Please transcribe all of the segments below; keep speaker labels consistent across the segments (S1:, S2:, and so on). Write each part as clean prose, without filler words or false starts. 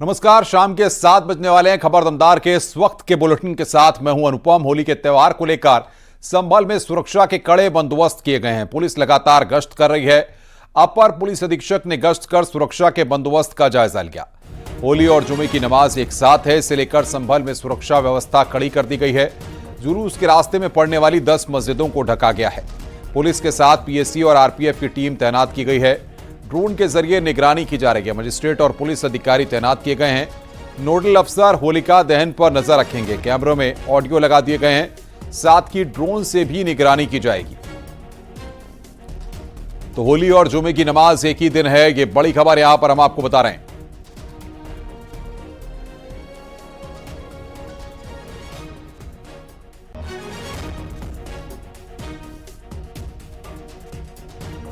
S1: नमस्कार, शाम के 7 बजने वाले हैं। खबर दमदार के इस वक्त के बुलेटिन के साथ मैं हूं अनुपम। होली के त्यौहार को लेकर संभल में सुरक्षा के कड़े बंदोबस्त किए गए हैं। पुलिस लगातार गश्त कर रही है। अपर पुलिस अधीक्षक ने गश्त कर सुरक्षा के बंदोबस्त का जायजा लिया। होली और जुमे की नमाज एक साथ है, इसे लेकर संभल में सुरक्षा व्यवस्था कड़ी कर दी गई है। जुलूस के रास्ते में पड़ने वाली 10 मस्जिदों को ढका गया है। पुलिस के साथ पीएससी और आरपीएफ की टीम तैनात की गई है। ड्रोन के जरिए निगरानी की जा रही है। मजिस्ट्रेट और पुलिस अधिकारी तैनात किए गए हैं। नोडल अफसर होलिका दहन पर नजर रखेंगे। कैमरों में ऑडियो लगा दिए गए हैं, साथ ही ड्रोन से भी निगरानी की जाएगी। तो होली और जुमे की नमाज एक ही दिन है, ये बड़ी खबर यहां पर हम आपको बता रहे हैं।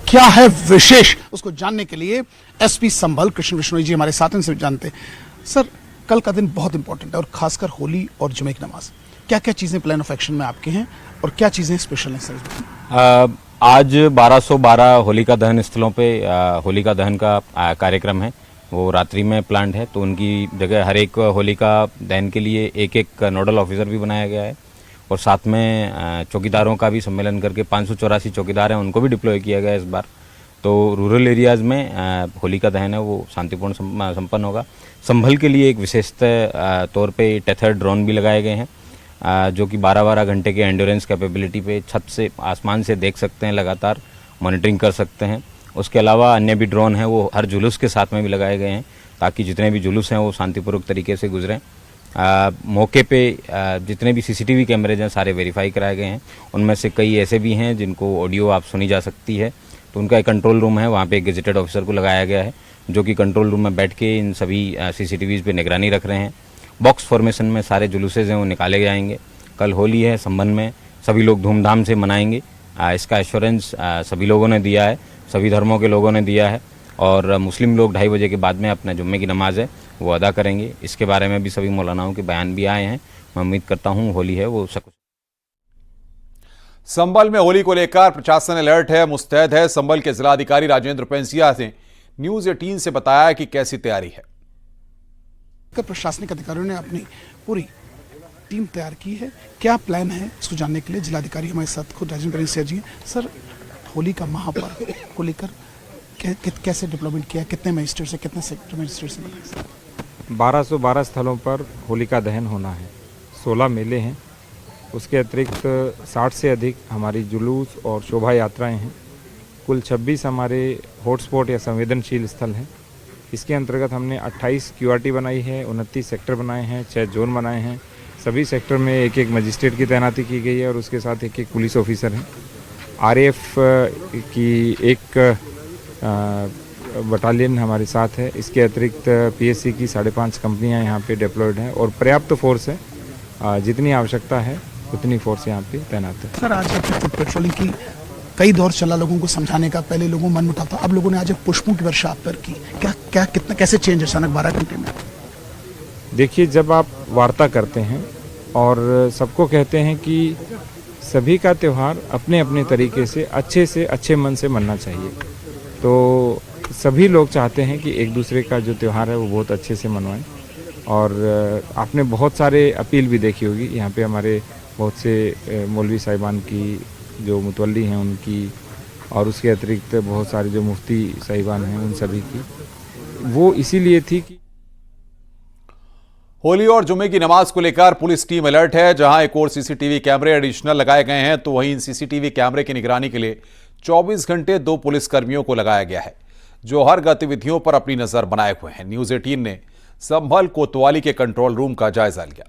S2: क्या है विशेष, उसको जानने के लिए एसपी संभल कृष्ण बिश्नोई जी हमारे साथ हैं, इनसे जानते हैं। सर, कल का दिन बहुत इंपॉर्टेंट है और खासकर होली और जुमे की नमाज, क्या क्या चीजें प्लान ऑफ एक्शन में आपके हैं और क्या चीजें स्पेशल हैं सर?
S3: आज 1212 होलिका दहन स्थलों पे होलिका दहन का कार्यक्रम है, वो रात्रि में प्लान्ड है। तो उनकी जगह हर एक होलिका दहन के लिए एक एक नोडल ऑफिसर भी बनाया गया है और साथ में चौकीदारों का भी सम्मेलन करके 584 चौकीदार हैं, उनको भी डिप्लॉय किया गया है इस बार। तो रूरल एरियाज़ में होलिका दहन है वो शांतिपूर्ण संपन्न होगा। संभल के लिए एक विशेष तौर पे टेथर ड्रोन भी लगाए गए हैं, जो कि 12-12 घंटे के एंड्योरेंस कैपेबिलिटी पे छत से आसमान से देख सकते हैं, लगातार मॉनिटरिंग कर सकते हैं। उसके अलावा अन्य भी ड्रोन हैं, वो हर जुलूस के साथ में भी लगाए गए हैं, ताकि जितने भी जुलूस हैं वो शांतिपूर्वक तरीके से गुजरें। मौके पे जितने भी सीसीटीवी कैमरेज हैं सारे वेरीफाई कराए गए हैं। उनमें से कई ऐसे भी हैं जिनको ऑडियो आप सुनी जा सकती है, तो उनका एक कंट्रोल रूम है, वहाँ पे एक गेजेटेड ऑफिसर को लगाया गया है, जो कि कंट्रोल रूम में बैठ के इन सभी सीसीटीवीज़ पे निगरानी रख रहे हैं। बॉक्स फॉर्मेशन में सारे जुलूसेज हैं वो निकाले जाएंगे। कल होली है, संबंध में सभी लोग धूमधाम से मनाएंगे। इसका एश्योरेंस सभी लोगों ने दिया है, सभी धर्मों के लोगों ने दिया है। और मुस्लिम लोग 2:30 बजे के बाद में अपना जुम्मे की नमाज है वो अदा करेंगे। इसके बारे में भी सभी मौलानाओं के बयान भी आए हैं। मैं उम्मीद करता हूँ होली है वो सब।
S1: संभल में होली को लेकर प्रशासन अलर्ट है, मुस्तैद है। संभल के जिलाधिकारी राजेंद्र पेंसिया ने न्यूज 18 से बताया कि कैसी तैयारी है।
S2: प्रशासनिक अधिकारियों ने अपनी पूरी टीम तैयार की है। क्या प्लान है इसको जानने के लिए जिलाधिकारी हमारे साथ खुद राजेंद्र पेंसिया जी हैं। सर, होली का महापर्व को लेकर कैसे डेवलपमेंट किया, कितने मजिस्ट्रेट से, कितने सेक्टर मजिस्ट्रेट से बताएं।
S4: 1212 स्थलों पर होलिका दहन होना है। 16 मेले हैं, उसके अतिरिक्त 60 से अधिक हमारी जुलूस और शोभा यात्राएं हैं। कुल 26 हमारे हॉटस्पॉट या संवेदनशील स्थल हैं। इसके अंतर्गत हमने 28 क्यूआरटी बनाई है, 29 सेक्टर बनाए हैं, 6 जोन बनाए हैं। सभी सेक्टर में एक एक मजिस्ट्रेट की तैनाती की गई है और उसके साथ एक एक पुलिस ऑफिसर हैं। आरएएफ की एक बटालियन हमारे साथ है। इसके अतिरिक्त पीएससी की 5.5 कंपनियां यहाँ पे डिप्लॉयड हैं और पर्याप्त फोर्स है। जितनी आवश्यकता है उतनी फोर्स यहाँ पे तैनात है।
S2: सर, आज पेट्रोलिंग की कई दौर चला लोगों को समझाने का, पहले लोगों मन उठा था, अब लोगों ने आज पुष्पों की वर्षा आप पर की। क्या कितना कैसे चेंज अचानक 12 घंटे में?
S4: देखिए, जब आप वार्ता करते हैं और सबको कहते हैं कि सभी का त्यौहार अपने अपने तरीके से अच्छे मन से मनना चाहिए, तो सभी लोग चाहते हैं कि एक दूसरे का जो त्यौहार है वो बहुत अच्छे से मनवाएं। और आपने बहुत सारे अपील भी देखी होगी यहाँ पे, हमारे बहुत से मौलवी साहिबान की जो मुतवल्ली हैं उनकी, और उसके अतिरिक्त बहुत सारे जो मुफ्ती साहिबान हैं उन सभी की, वो इसीलिए थी कि
S1: होली और जुमे की नमाज को लेकर पुलिस टीम अलर्ट है। जहां एक और सीसीटीवी कैमरे एडिशनल लगाए गए हैं, तो वहीं इन सीसीटीवी कैमरे की निगरानी के लिए 24 घंटे 2 पुलिसकर्मियों को लगाया गया है, जो हर गतिविधियों पर अपनी नजर बनाए हुए हैं। न्यूज 18 ने संभल कोतवाली के कंट्रोल रूम का जायजा लिया।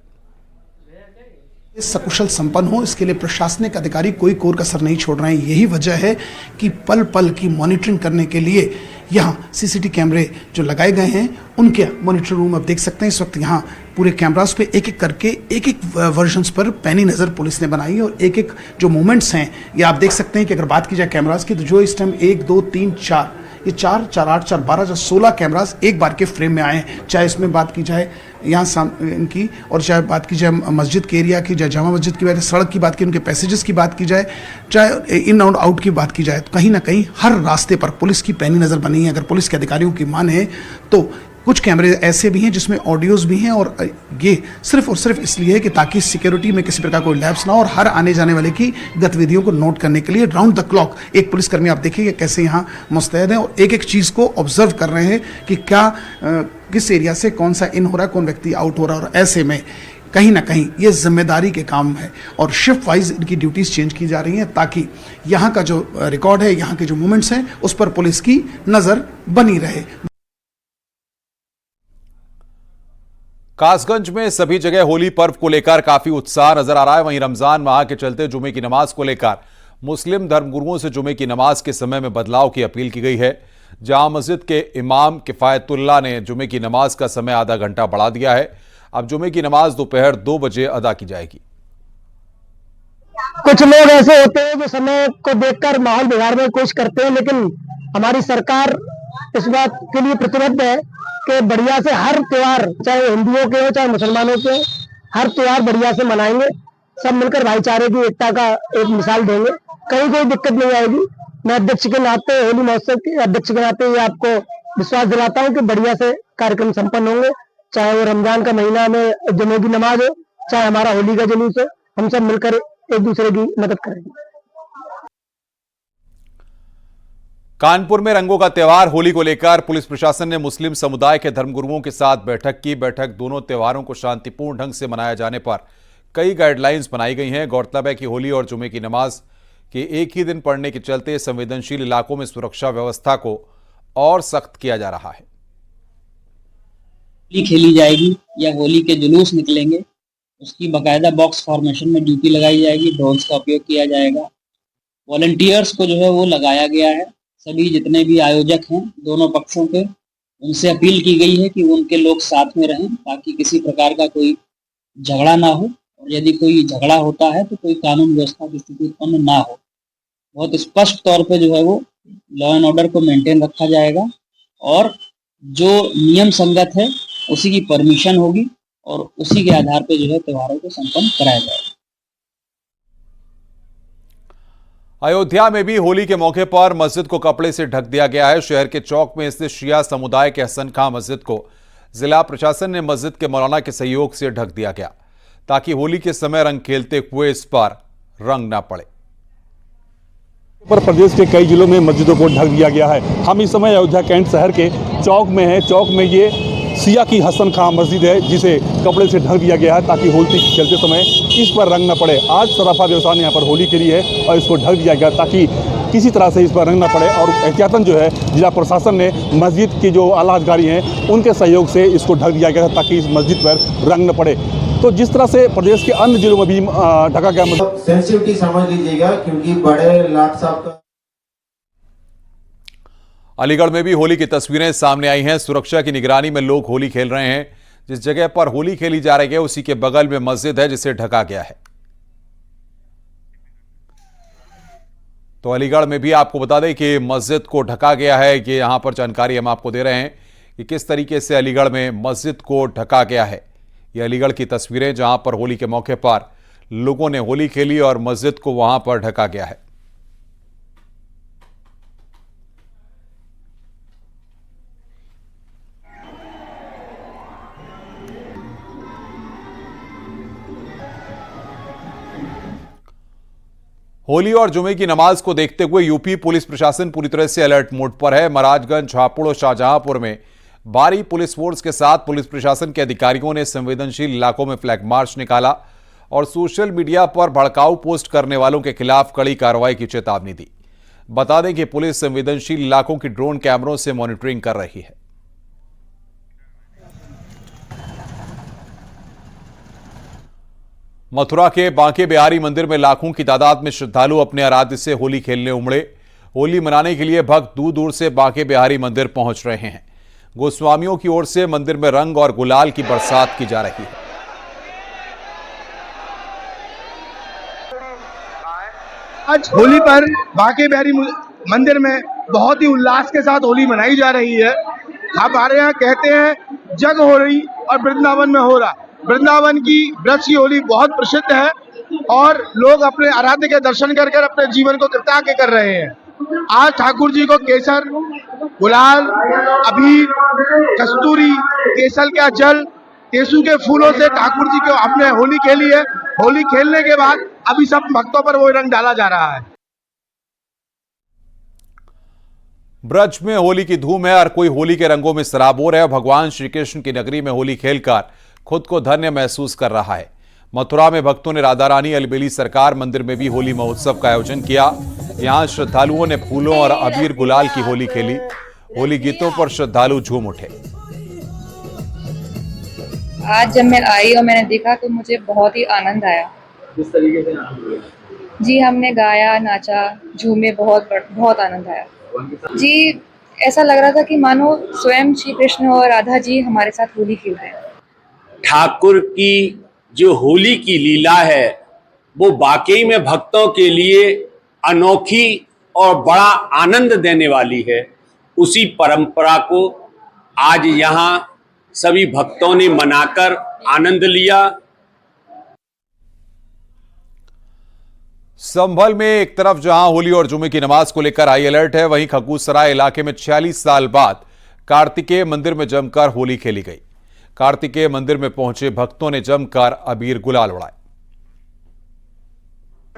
S2: सकुशल संपन्न हो, इसके लिए प्रशासनिक अधिकारी कोई कोर कसर नहीं छोड़ रहे हैं। यही वजह है कि पल पल की मॉनिटरिंग करने के लिए यहाँ सीसीटीवी कैमरे जो लगाए गए हैं, उनके मॉनिटर रूम आप देख सकते हैं। इस वक्त यहाँ पूरे कैमरास पे एक एक करके एक एक वर्जन्स पर पैनी नज़र पुलिस ने बनाई है और एक एक जो मूवमेंट्स हैं ये आप देख सकते हैं कि अगर बात की जाए कैमरास की, तो जो इस टाइम 1, 2, 3, 4 ये 4, 4, 8, 4, 12, 16 कैमरास एक बार के फ्रेम में आए हैं। चाहे इसमें बात की जाए यहाँ इनकी, और चाहे बात की जाए मस्जिद के एरिया की, चाहे जामा मस्जिद की बात, सड़क की बात की, उनके पैसेजेस की बात की जाए, चाहे इन और आउट की बात की जाए, तो कहीं ना कहीं हर रास्ते पर पुलिस की पैनी नज़र बनी है। अगर पुलिस के अधिकारियों की माने तो कुछ कैमरे ऐसे भी हैं जिसमें ऑडियोज भी हैं, और ये सिर्फ और सिर्फ इसलिए है कि ताकि सिक्योरिटी में किसी प्रकार कोई लैप्स ना हो और हर आने जाने वाले की गतिविधियों को नोट करने के लिए राउंड द क्लॉक एक पुलिसकर्मी आप देखिए कैसे यहाँ मुस्तैद हैं और एक एक चीज़ को ऑब्जर्व कर रहे हैं कि क्या किस एरिया से कौन सा इन हो रहा है, कौन व्यक्ति आउट हो रहा है। और ऐसे में कहीं ना कहीं ये जिम्मेदारी के काम है और शिफ्ट वाइज इनकी ड्यूटीज चेंज की जा रही हैं ताकि यहाँ का जो रिकॉर्ड है, यहाँ के जो मूवमेंट्स हैं, उस पर पुलिस की नज़र बनी रहे।
S1: कासगंज में सभी जगह होली पर्व को लेकर काफी उत्साह नजर आ रहा है। वहीं रमजान माह के चलते जुमे की नमाज को लेकर मुस्लिम धर्मगुरुओं से जुमे की नमाज के समय में बदलाव की अपील की गई है। जामा मस्जिद के इमाम किफायतुल्लाह ने जुमे की नमाज का समय आधा घंटा बढ़ा दिया है। अब जुमे की नमाज दोपहर 2 बजे अदा की जाएगी।
S5: कुछ लोग ऐसे होते हैं जो समय को देखकर माहौल बिगाड़ने की कोशिश करते हैं, लेकिन हमारी सरकार इस बात के लिए प्रतिबद्ध है कि बढ़िया से हर त्योहार, चाहे हिंदुओं के हो चाहे मुसलमानों के, हर त्योहार बढ़िया से मनाएंगे। सब मिलकर भाईचारे की एकता का एक मिसाल देंगे, कहीं कोई दिक्कत नहीं आएगी। मैं अध्यक्ष के नाते, होली महोत्सव के अध्यक्ष के नाते, ये आपको विश्वास दिलाता हूँ कि बढ़िया से कार्यक्रम संपन्न होंगे। चाहे वो रमजान का महीना में जुमे की नमाज हो, चाहे हमारा होली का जुलूस हो, हम सब मिलकर एक दूसरे की मदद करेंगे।
S1: कानपुर में रंगों का त्यौहार होली को लेकर पुलिस प्रशासन ने मुस्लिम समुदाय के धर्मगुरुओं के साथ बैठक की। बैठक दोनों त्योहारों को शांतिपूर्ण ढंग से मनाया जाने पर कई गाइडलाइंस बनाई गई हैं। गौरतलब है कि होली और जुमे की नमाज के एक ही दिन पड़ने के चलते संवेदनशील इलाकों में सुरक्षा व्यवस्था को और सख्त किया जा रहा है।
S6: होली खेली जाएगी या होली के जुलूस निकलेंगे, उसकी बाकायदा बॉक्स फॉर्मेशन में ड्यूटी लगाई जाएगी, ड्रोन्स का उपयोग किया जाएगा। वॉलंटियर्स को जो है वो लगाया गया है। सभी जितने भी आयोजक हैं दोनों पक्षों के, उनसे अपील की गई है कि उनके लोग साथ में रहें ताकि किसी प्रकार का कोई झगड़ा ना हो, और यदि कोई झगड़ा होता है तो कोई कानून व्यवस्था की स्थिति उत्पन्न ना हो। बहुत स्पष्ट तौर पे जो है वो लॉ एंड ऑर्डर को मेंटेन रखा जाएगा और जो नियम संगत है उसी की परमिशन होगी और उसी के आधार पे जो है त्योहारों को संपन्न कराया जाएगा।
S1: अयोध्या में भी होली के मौके पर मस्जिद को कपड़े से ढक दिया गया है। शहर के चौक में स्थित शिया समुदाय के हसन खां मस्जिद को जिला प्रशासन ने मस्जिद के मौलाना के सहयोग से ढक दिया गया ताकि होली के समय रंग खेलते हुए इस पर रंग ना पड़े।
S7: पर प्रदेश के कई जिलों में मस्जिदों को ढक दिया गया है। हम इस समय अयोध्या कैंट शहर के चौक में हैं। चौक में ये शिया की हसन खां मस्जिद है जिसे कपड़े से ढक दिया गया है ताकि होली खेलते समय इस पर रंग न पड़े। आज सराफा व्यवसाय ने यहाँ पर होली खेली है और इसको ढक दिया गया ताकि किसी तरह से इस पर रंग न पड़े। और एहतियातन जो है जिला प्रशासन ने मस्जिद के जो आला अधिकारी हैं उनके सहयोग से इसको ढक दिया गया ताकि इस मस्जिद पर रंग न पड़े। तो जिस तरह से प्रदेश के अन्य जिलों में भी ढका गया मस्जिद,
S8: सेंसिटिविटी समझ लीजिएगा क्योंकि बड़े लाट साहब का।
S1: अलीगढ़ में भी होली की तस्वीरें सामने आई हैं। सुरक्षा की निगरानी में लोग होली खेल रहे हैं। जिस जगह पर होली खेली जा रही है उसी के बगल में मस्जिद है जिसे ढका गया है। तो अलीगढ़ में भी आपको बता दें कि मस्जिद को ढका गया है। ये यहां पर जानकारी हम आपको दे रहे हैं कि किस तरीके से अलीगढ़ में मस्जिद को ढका गया है। ये अलीगढ़ की तस्वीरें जहां पर होली के मौके पर लोगों ने होली खेली और मस्जिद को वहां पर ढका गया है। होली और जुमे की नमाज को देखते हुए यूपी पुलिस प्रशासन पूरी तरह से अलर्ट मोड पर है। महाराजगंज, हापुड़ और शाहजहांपुर में भारी पुलिस फोर्स के साथ पुलिस प्रशासन के अधिकारियों ने संवेदनशील इलाकों में फ्लैग मार्च निकाला और सोशल मीडिया पर भड़काऊ पोस्ट करने वालों के खिलाफ कड़ी कार्रवाई की चेतावनी दी। बता दें कि पुलिस संवेदनशील इलाकों की ड्रोन कैमरों से मॉनिटरिंग कर रही है। मथुरा के बांके बिहारी मंदिर में लाखों की तादाद में श्रद्धालु अपने आराध्य से होली खेलने उमड़े। होली मनाने के लिए भक्त दूर दूर से बांके बिहारी मंदिर पहुंच रहे हैं। गोस्वामियों की ओर से मंदिर में रंग और गुलाल की बरसात की जा रही है।
S9: आज होली पर बांके बिहारी मंदिर में बहुत ही उल्लास के साथ होली मनाई जा रही है। हमारे यहाँ कहते हैं जग हो रही और वृंदावन में हो रहा। वृंदावन की ब्रज की होली बहुत प्रसिद्ध है और लोग अपने आराध्य के दर्शन कर अपने जीवन को कृतार्थ कर रहे हैं। आज ठाकुर जी को केसर, गुलाल, अबीर, कस्तूरी, केसर का जल, टेसू के फूलों से ठाकुर जी को हमने होली खेली है। होली खेलने के बाद अभी सब भक्तों पर वो रंग डाला जा रहा है।
S1: ब्रज में होली की धूम है, हर कोई होली के रंगों में सराबोर है। भगवान श्री कृष्ण की नगरी में होली खेलकर खुद को धन्य महसूस कर रहा है। मथुरा में भक्तों ने राधा रानी अलबेली सरकार मंदिर में भी होली महोत्सव का आयोजन किया। यहां श्रद्धालुओं ने फूलों और अबीर गुलाल की होली खेली। होली गीतों पर श्रद्धालु झूम उठे।
S10: आज जब मैं आई और मैंने देखा तो मुझे बहुत ही आनंद आया।
S11: किस तरीके से?
S10: जी हमने गाया, नाचा, झूमे, बहुत आनंद आया। जी ऐसा लग रहा था कि मानो स्वयं श्री कृष्ण और राधा जी हमारे साथ होली खेल रहे हैं।
S11: ठाकुर की जो होली की लीला है वो वाकई में भक्तों के लिए अनोखी और बड़ा आनंद देने वाली है। उसी परंपरा को आज यहाँ सभी भक्तों ने मनाकर आनंद लिया।
S1: संभल में एक तरफ जहां होली और जुमे की नमाज को लेकर हाई अलर्ट है, वहीं खगूसराय इलाके में 46 साल बाद कार्तिकेय मंदिर में जमकर होली खेली गई। कार्तिकेय मंदिर में पहुंचे भक्तों ने जमकर अबीर गुलाल उड़ाए।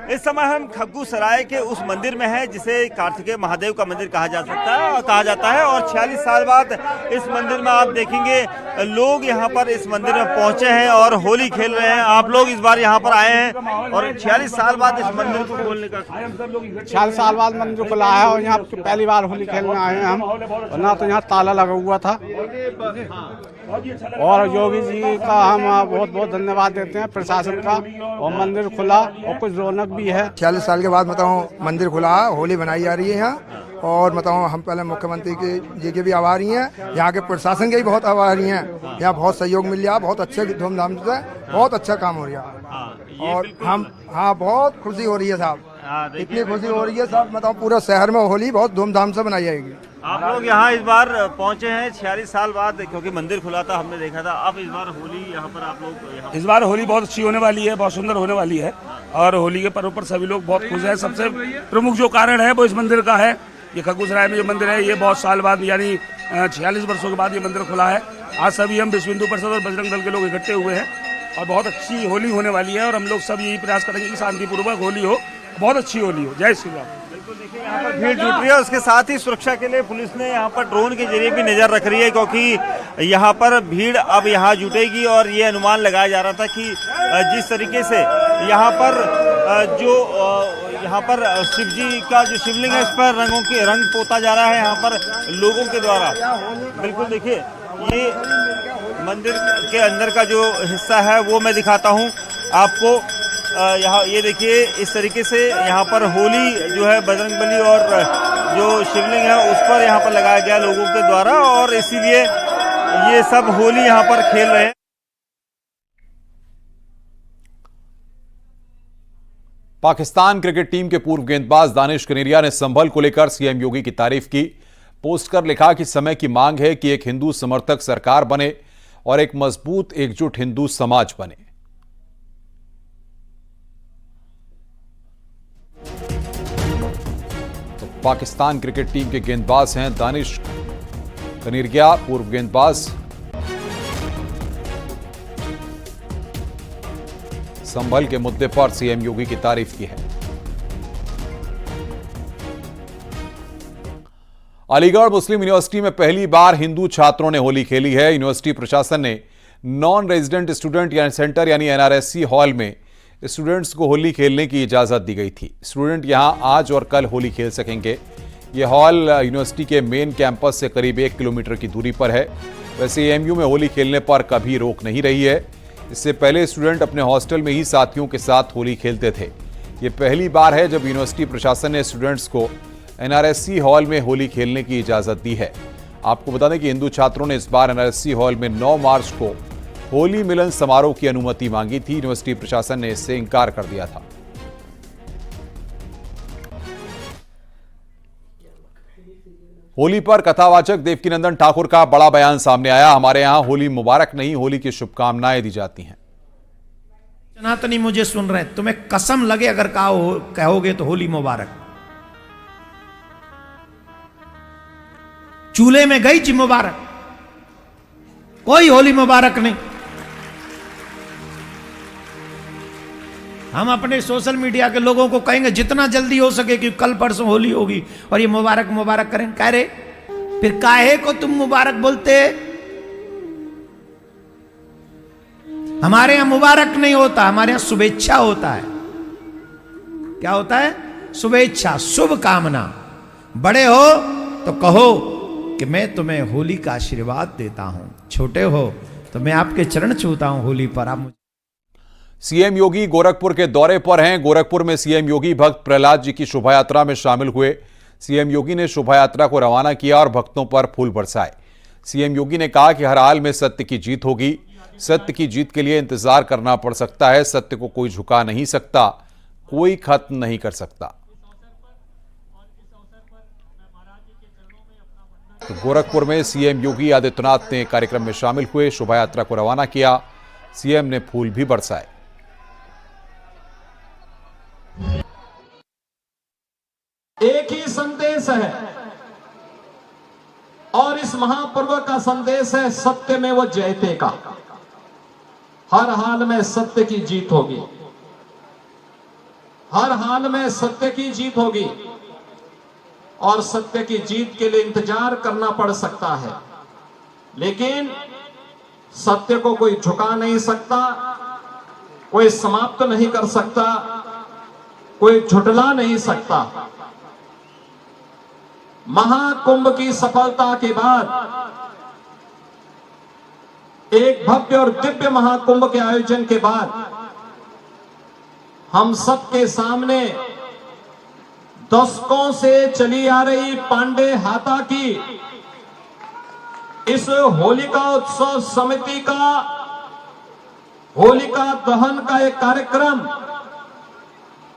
S12: इस समय हम खग्गूसराय के उस मंदिर में हैं जिसे कार्तिकेय महादेव का मंदिर कहा जाता है और 46 साल बाद इस मंदिर में आप देखेंगे लोग यहाँ पर इस मंदिर में पहुंचे हैं और होली खेल रहे हैं। आप लोग इस बार यहाँ पर आए हैं और 46 साल बाद इस मंदिर को खोलने का
S13: 46 साल बाद मंदिर खुला है और यहाँ पहली बार होली खेलने आए हैं हम। और ना तो यहाँ ताला लगा हुआ था और योगी जी का हम बहुत बहुत धन्यवाद देते हैं, प्रशासन का। और मंदिर खुला और कुछ रौनक भी है।
S14: 46 साल के बाद मंदिर खुला है, होली बनाई जा रही है यहाँ। और हम पहले मुख्यमंत्री जी के भी आभारी हैं, यहाँ के प्रशासन के भी बहुत आभारी हैं। यहाँ बहुत सहयोग मिल रहा है, बहुत अच्छे धूमधाम से बहुत अच्छा काम हो रहा है। और हम बहुत खुशी हो रही है साहब, इतनी खुशी हो रही है साहब, पूरे शहर में होली बहुत धूमधाम से बनाई जाएगी।
S12: आप लोग यहाँ इस बार पहुँचे हैं 46 साल बाद, क्योंकि मंदिर खुला था, हमने देखा था। अब इस बार होली यहाँ पर आप लोग
S15: इस बार होली बहुत अच्छी होने वाली है, बहुत सुंदर होने वाली है और होली के पर्व पर सभी लोग बहुत खुश हैं। सबसे प्रमुख जो कारण है वो इस मंदिर का है। ये खगूसराय में जो मंदिर है ये बहुत साल बाद यानी 46 वर्षों के बाद ये मंदिर खुला है। आज सभी हम विश्व हिंदू परिषद और बजरंग दल के लोग इकट्ठे हुए हैं और बहुत अच्छी होली होने वाली है और हम लोग सब यही प्रयास करेंगे कि शांतिपूर्वक होली हो, बहुत अच्छी होली हो। जय श्री राम।
S12: बिल्कुल देखिए यहाँ पर भीड़ जुट रही है। उसके साथ ही सुरक्षा के लिए पुलिस ने यहाँ पर ड्रोन के जरिए भी नजर रख रही है, क्योंकि यहाँ पर भीड़ अब यहाँ जुटेगी और ये अनुमान लगाया जा रहा था कि जिस तरीके से यहाँ पर शिव जी का जो शिवलिंग है इस पर रंग पोता जा रहा है यहाँ पर लोगों के द्वारा। बिल्कुल देखिए ये मंदिर के अंदर का जो हिस्सा है वो मैं दिखाता हूँ आपको। यहाँ ये देखिए इस तरीके से यहाँ पर होली जो है बजरंगबली और जो शिवलिंग है उस पर यहाँ पर लगाया गया लोगों के द्वारा और इसीलिए ये सब होली यहाँ पर खेल रहे हैं।
S1: पाकिस्तान क्रिकेट टीम के पूर्व गेंदबाज दानिश कनेरिया ने संभल को लेकर सीएम योगी की तारीफ की। पोस्ट कर लिखा कि समय की मांग है कि एक हिंदू समर्थक सरकार बने और एक मजबूत एकजुट हिंदू समाज बने। तो पाकिस्तान क्रिकेट टीम के गेंदबाज हैं दानिश कनेरिया, पूर्व गेंदबाज। संभल के मुद्दे पर सीएम योगी की तारीफ की है। अलीगढ़ मुस्लिम यूनिवर्सिटी में पहली बार हिंदू छात्रों ने होली खेली है। यूनिवर्सिटी प्रशासन ने नॉन रेजिडेंट स्टूडेंट सेंटर यानी एनआरएससी हॉल में स्टूडेंट्स को होली खेलने की इजाजत दी गई थी। स्टूडेंट यहां आज और कल होली खेल सकेंगे। यह हॉल यूनिवर्सिटी के मेन कैंपस से करीब 1 किलोमीटर की दूरी पर है। वैसे एएमयू में होली खेलने पर कभी रोक नहीं रही है। इससे पहले स्टूडेंट अपने हॉस्टल में ही साथियों के साथ होली खेलते थे। ये पहली बार है जब यूनिवर्सिटी प्रशासन ने स्टूडेंट्स को एनआरएससी हॉल में होली खेलने की इजाजत दी है। आपको बता दें कि हिंदू छात्रों ने इस बार एनआरएससी हॉल में 9 मार्च को होली मिलन समारोह की अनुमति मांगी थी। यूनिवर्सिटी प्रशासन ने इससे इनकार कर दिया था। होली पर कथावाचक देवकीनंदन ठाकुर का बड़ा बयान सामने आया। हमारे यहां होली मुबारक नहीं, होली की शुभकामनाएं दी जाती हैं।
S16: सनातनी मुझे सुन रहे हैं, तुम्हें कसम लगे अगर कहोगे तो होली मुबारक। चूल्हे में गई जी मुबारक, कोई होली मुबारक नहीं। हम अपने सोशल मीडिया के लोगों को कहेंगे जितना जल्दी हो सके कि कल परसों होली होगी और ये मुबारक मुबारक करें। कह रहे फिर काहे को तुम मुबारक बोलते? हमारे यहां मुबारक नहीं होता, हमारे यहां शुभेच्छा होता है। क्या होता है? शुभेच्छा, शुभ कामना। बड़े हो तो कहो कि मैं तुम्हें होली का आशीर्वाद देता हूं, छोटे हो तो मैं आपके चरण छूता हूं होली पर। आप
S1: सीएम योगी गोरखपुर के दौरे पर हैं। गोरखपुर में सीएम योगी भक्त प्रहलाद जी की शोभा यात्रा में शामिल हुए। सीएम योगी ने शोभा यात्रा को रवाना किया और भक्तों पर फूल बरसाए। सीएम योगी ने कहा कि हर हाल में सत्य की जीत होगी। सत्य की जीत के लिए इंतजार करना पड़ सकता है। सत्य को कोई झुका नहीं सकता, कोई खत्म नहीं कर सकता। तो गोरखपुर में सीएम योगी आदित्यनाथ ने कार्यक्रम में शामिल हुए, शोभा यात्रा को रवाना किया। सीएम ने फूल भी बरसाए।
S17: एक ही संदेश है और इस महापर्व का संदेश है सत्यमेव जयते का। हर हाल में सत्य की जीत होगी, हर हाल में सत्य की जीत होगी और सत्य की जीत के लिए इंतजार करना पड़ सकता है, लेकिन सत्य को कोई झुका नहीं सकता, कोई समाप्त नहीं कर सकता, कोई झुटला नहीं सकता। महाकुंभ की सफलता के बाद, एक भव्य और दिव्य महाकुंभ के आयोजन के बाद, हम सबके सामने दशकों से चली आ रही पांडे हाता की इस होलिका उत्सव समिति का होलिका दहन का एक कार्यक्रम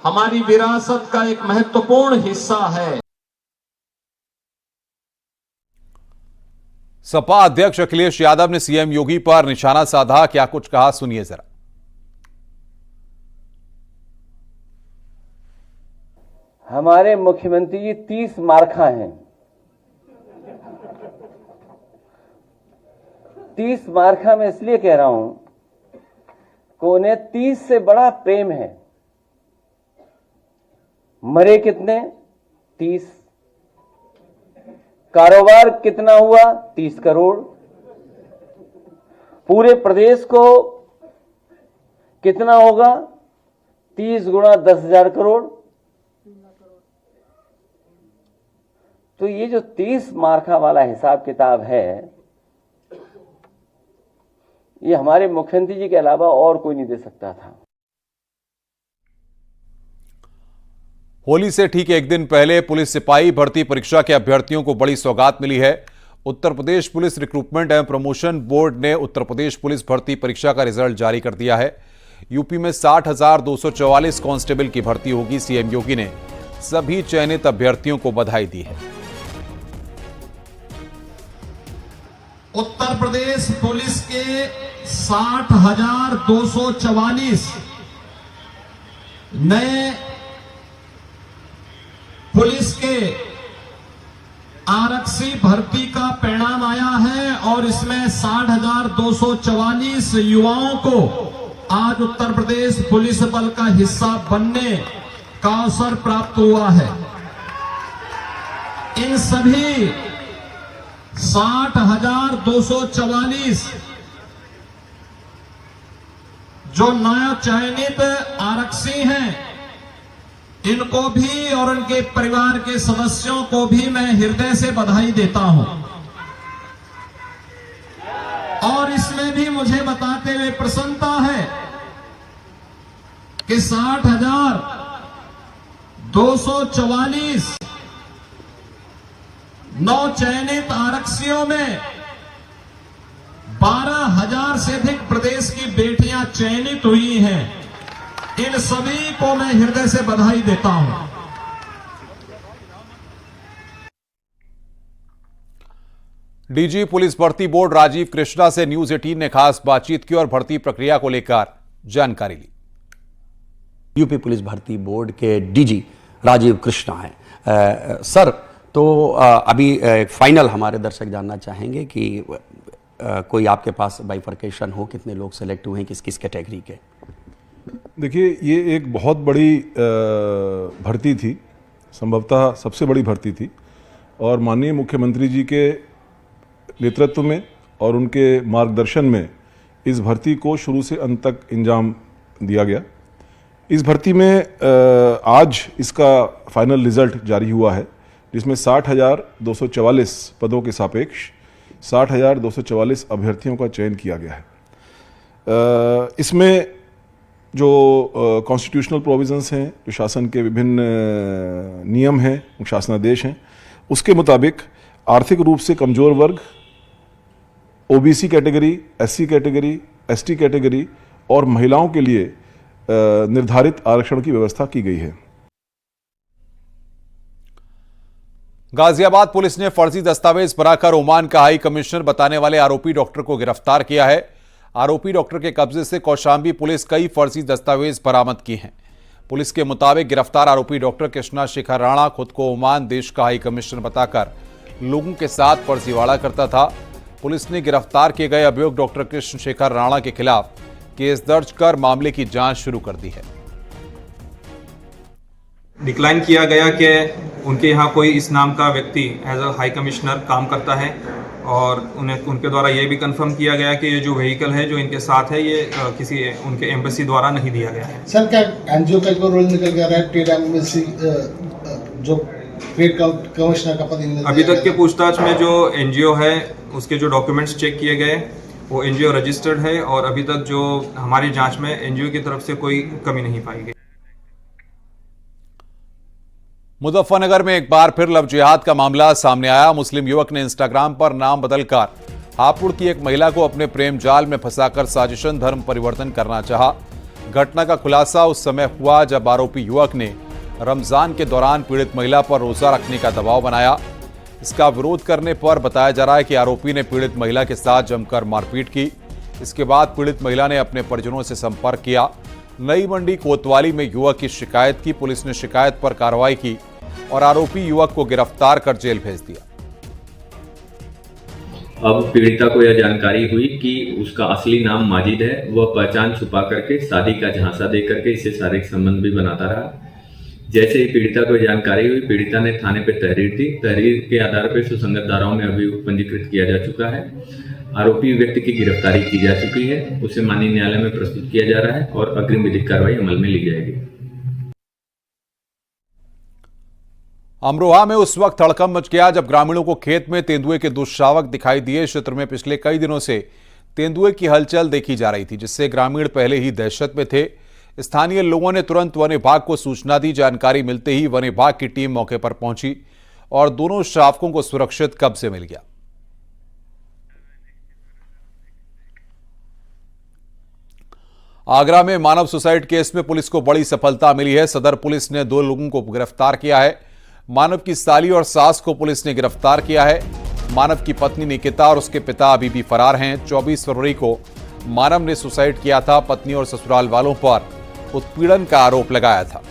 S17: हमारी विरासत का एक महत्वपूर्ण हिस्सा है।
S1: सपा अध्यक्ष अखिलेश यादव ने सीएम योगी पर निशाना साधा। क्या कुछ कहा, सुनिए जरा।
S18: हमारे मुख्यमंत्री जी 30 मार्खा हैं। 30 मार्खा में इसलिए कह रहा हूं कि उन्हें 30 से बड़ा प्रेम है। मरे कितने? 30। कारोबार कितना हुआ? 30 करोड़। पूरे प्रदेश को कितना होगा? 30 गुणा 10,000 करोड़। तो ये जो 30 मार्खा वाला हिसाब किताब है, ये हमारे मुख्यमंत्री जी के अलावा और कोई नहीं दे सकता था।
S1: होली से ठीक एक दिन पहले पुलिस सिपाही भर्ती परीक्षा के अभ्यर्थियों को बड़ी सौगात मिली है। उत्तर प्रदेश पुलिस रिक्रूटमेंट एवं प्रमोशन बोर्ड ने उत्तर प्रदेश पुलिस भर्ती परीक्षा का रिजल्ट जारी कर दिया है। यूपी में 60,244 कांस्टेबल की भर्ती होगी। सीएम योगी ने सभी चयनित अभ्यर्थियों को बधाई दी है।
S17: उत्तर प्रदेश पुलिस के 60,244 नए पुलिस के आरक्षी भर्ती का परिणाम आया है और इसमें 60,244 युवाओं को आज उत्तर प्रदेश पुलिस बल का हिस्सा बनने का अवसर प्राप्त हुआ है। इन सभी 60,244 जो नया चयनित आरक्षी हैं, इनको भी और उनके परिवार के सदस्यों को भी मैं हृदय से बधाई देता हूं। और इसमें भी मुझे बताते हुए प्रसन्नता है कि 60,244 नौ चयनित आरक्षियों में 12,000 से अधिक प्रदेश की बेटियां चयनित हुई हैं। इन सभी को मैं हृदय से बधाई देता हूं।
S1: डीजी पुलिस भर्ती बोर्ड राजीव कृष्णा से न्यूज 18 ने खास बातचीत की और भर्ती प्रक्रिया को लेकर जानकारी ली।
S19: यूपी पुलिस भर्ती बोर्ड के डीजी राजीव कृष्णा हैं। सर, तो अभी फाइनल हमारे दर्शक जानना चाहेंगे कि कोई आपके पास बाइफर्केशन हो, कितने लोग सेलेक्ट हुए हैं, किस किस कैटेगरी के?
S20: देखिए, ये एक बहुत बड़ी भर्ती थी, संभवतः सबसे बड़ी भर्ती थी, और माननीय मुख्यमंत्री जी के नेतृत्व में और उनके मार्गदर्शन में इस भर्ती को शुरू से अंत तक इंजाम दिया गया। इस भर्ती में आज इसका फाइनल रिजल्ट जारी हुआ है, जिसमें 60,244 पदों के सापेक्ष 60,244 अभ्यर्थियों का चयन किया गया है। इसमें जो कॉन्स्टिट्यूशनल प्रोविजंस हैं, जो शासन के विभिन्न नियम हैं, शासनादेश हैं, उसके मुताबिक आर्थिक रूप से कमज़ोर वर्ग, OBC category, SC category, ST category और महिलाओं के लिए निर्धारित आरक्षण की व्यवस्था की गई है।
S1: गाजियाबाद पुलिस ने फर्जी दस्तावेज बनाकर ओमान का हाई कमिश्नर बताने वाले आरोपी डॉक्टर को गिरफ्तार किया है। आरोपी डॉक्टर के कब्जे से कौशांबी पुलिस कई फर्जी दस्तावेज बरामद किए हैं। पुलिस के मुताबिक गिरफ्तार आरोपी डॉक्टर कृष्णा शेखर राणा खुद को ओमान देश का हाई कमिश्नर बताकर लोगों के साथ फर्जीवाड़ा करता था। पुलिस ने गिरफ्तार किए गए अभियुक्त डॉक्टर कृष्ण शेखर राणा के खिलाफ केस दर्ज कर मामले की जांच शुरू कर दी है।
S21: डिक्लाइन किया गया कि उनके यहाँ कोई इस नाम का व्यक्ति एज अ हाई कमिश्नर काम करता है, और उनके द्वारा ये भी कंफर्म किया गया कि ये जो व्हीकल है जो इनके साथ है ये किसी उनके एम्बेसी द्वारा नहीं दिया गया है।
S22: सर, क्या एनजीओ का कोई रोल निकल गया है? ट्रेड एम्बेसी जो ट्रेड कमिश्नर का पद
S21: अभी तक के पूछताछ में जो एनजीओ है उसके जो डॉक्यूमेंट्स चेक किए गए वो एनजीओ रजिस्टर्ड है, और अभी तक जो हमारी जांच में एनजीओ की तरफ से कोई कमी नहीं पाई गई।
S1: मुजफ्फरनगर में एक बार फिर लव जिहाद का मामला सामने आया। मुस्लिम युवक ने इंस्टाग्राम पर नाम बदलकर हापुड़ की एक महिला को अपने प्रेम जाल में फंसाकर साजिशन धर्म परिवर्तन करना चाहा। घटना का खुलासा उस समय हुआ जब आरोपी युवक ने रमजान के दौरान पीड़ित महिला पर रोजा रखने का दबाव बनाया। इसका विरोध करने पर बताया जा रहा है कि आरोपी ने पीड़ित महिला के साथ जमकर मारपीट की। इसके बाद पीड़ित महिला ने अपने परिजनों से संपर्क किया। नई मंडी कोतवाली में युवक की शिकायत की। पुलिस ने शिकायत पर कार्रवाई की और आरोपी युवक को गिरफ्तार कर जेल भेज दिया।
S23: अब पीड़िता को यह जानकारी हुई कि उसका असली नाम माजिद है। वह पहचान छुपा करके शादी का झांसा दे करके इससे शारीरिक संबंध भी बनाता रहा। जैसे ही पीड़िता को जानकारी हुई, पीड़िता ने थाने पर तहरीर दी। तहरीर के आधार पर सुसंगत धाराओं में अभियोग पंजीकृत किया जा चुका है। आरोपी व्यक्ति की गिरफ्तारी की जा चुकी है। उसे माननीय न्यायालय में प्रस्तुत किया जा रहा है और अग्रिम विधिक कार्रवाई अमल में ली जाएगी।
S1: अमरोहा में उस वक्त हड़कंप मच गया जब ग्रामीणों को खेत में तेंदुए के दुष्शावक दिखाई दिए। क्षेत्र में पिछले कई दिनों से तेंदुए की हलचल देखी जा रही थी, जिससे ग्रामीण पहले ही दहशत में थे। स्थानीय लोगों ने तुरंत वन विभाग को सूचना दी। जानकारी मिलते ही वन विभाग की टीम मौके पर पहुंची और दोनों शावकों को सुरक्षित कब्जे मिल गया। आगरा में मानव सुसाइड केस में पुलिस को बड़ी सफलता मिली है। सदर पुलिस ने 2 लोगों को गिरफ्तार किया है। मानव की साली और सास को पुलिस ने गिरफ्तार किया है। मानव की पत्नी निकिता और उसके पिता अभी भी फरार हैं। 24 फरवरी को मानव ने सुसाइड किया था। पत्नी और ससुराल वालों पर उत्पीड़न का आरोप लगाया था।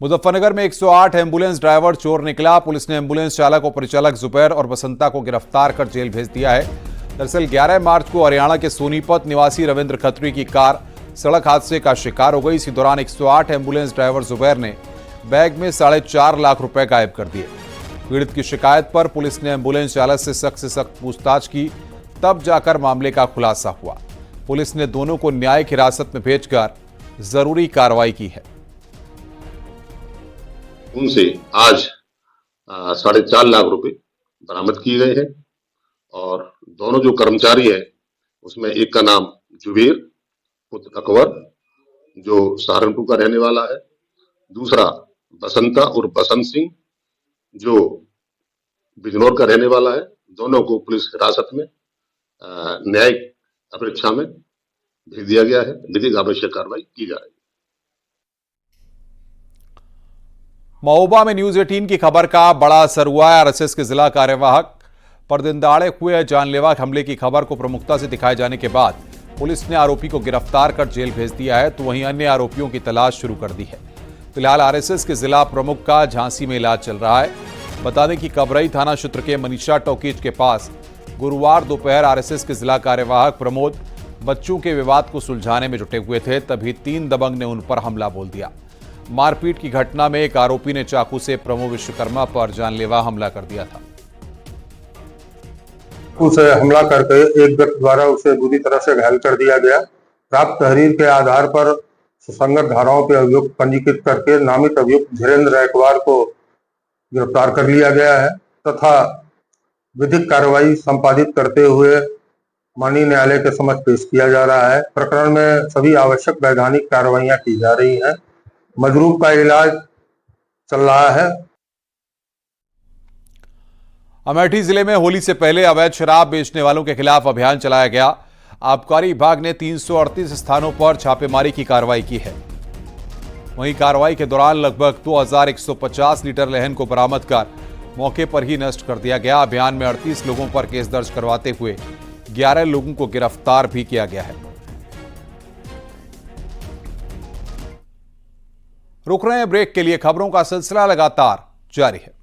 S1: मुजफ्फरनगर में 108 एम्बुलेंस ड्राइवर चोर निकला। पुलिस ने एम्बुलेंस चालक और परिचालक जुबैर और बसंता को गिरफ्तार कर जेल भेज दिया है। दरअसल 11 मार्च को हरियाणा के सोनीपत निवासी रविंद्र खत्री की कार सड़क हादसे का शिकार हो गई। इसी दौरान 108 एम्बुलेंस ड्राइवर जुबैर ने बैग में 4.5 लाख रुपए गायब कर दिए। पीड़ित की शिकायत पर पुलिस ने एम्बुलेंस चालक से सख्त पूछताछ की, तब जाकर मामले का खुलासा हुआ। पुलिस ने दोनों को न्यायिक हिरासत में भेजकर जरूरी कार्रवाई की है।
S24: उनसे आज 4.5 लाख रुपए बरामद किए गए हैं और दोनों जो कर्मचारी हैं उसमें एक का नाम जुबेर पुत्र अकबर जो सहारनपुर का रहने वाला है, दूसरा बसंता और बसंत सिंह जो बिजनौर का रहने वाला है। दोनों को पुलिस हिरासत में न्यायिक अपरीक्षा में भेज दिया गया है। विधिक आवश्यक कार्रवाई की जा रही है।
S1: महोबा में न्यूज 18 की खबर का बड़ा असर हुआ है। आरएसएस के जिला कार्यवाहक पर दिन दहाड़े हुए जानलेवा हमले की खबर को प्रमुखता से दिखाए जाने के बाद पुलिस ने आरोपी को गिरफ्तार कर जेल भेज दिया है, तो वहीं अन्य आरोपियों की तलाश शुरू कर दी है। फिलहाल आरएसएस के जिला प्रमुख का झांसी में इलाज चल रहा है। बता दें कि कबरई थाना क्षेत्र के मनीषा टॉकीज के पास गुरुवार दोपहर आरएसएस के जिला कार्यवाहक प्रमोद बच्चों के विवाद को सुलझाने में जुटे हुए थे, तभी 3 दबंग ने उन पर हमला बोल दिया। मारपीट की घटना में एक आरोपी ने चाकू से प्रमोद विश्वकर्मा पर जानलेवा हमला कर दिया था।
S2: उसे हमला करके एक व्यक्ति द्वारा उसे बुरी तरह से घायल कर दिया गया। प्राप्त तहरीर के आधार पर सुसंगत धाराओं पर अभियुक्त पंजीकृत करके नामित अभियुक्त धीरेन्द्र रायकवार को गिरफ्तार कर लिया गया है तथा विधिक कार्रवाई संपादित करते हुए माननीय न्यायालय के समक्ष पेश किया जा रहा है। प्रकरण में सभी आवश्यक वैधानिक कार्रवाइयां की जा रही हैं। मजरूम का इलाज चल रहा है।
S1: अमेठी जिले में होली से पहले अवैध शराब बेचने वालों के खिलाफ अभियान चलाया गया। आबकारी विभाग ने 338 स्थानों पर छापेमारी की कार्रवाई की है। वहीं कार्रवाई के दौरान लगभग 2150 लीटर लहन को बरामद कर मौके पर ही नष्ट कर दिया गया। अभियान में 38 लोगों पर केस दर्ज करवाते हुए 11 लोगों को गिरफ्तार भी किया गया है। रुक रहे हैं ब्रेक के लिए। खबरों का सिलसिला लगातार जारी है।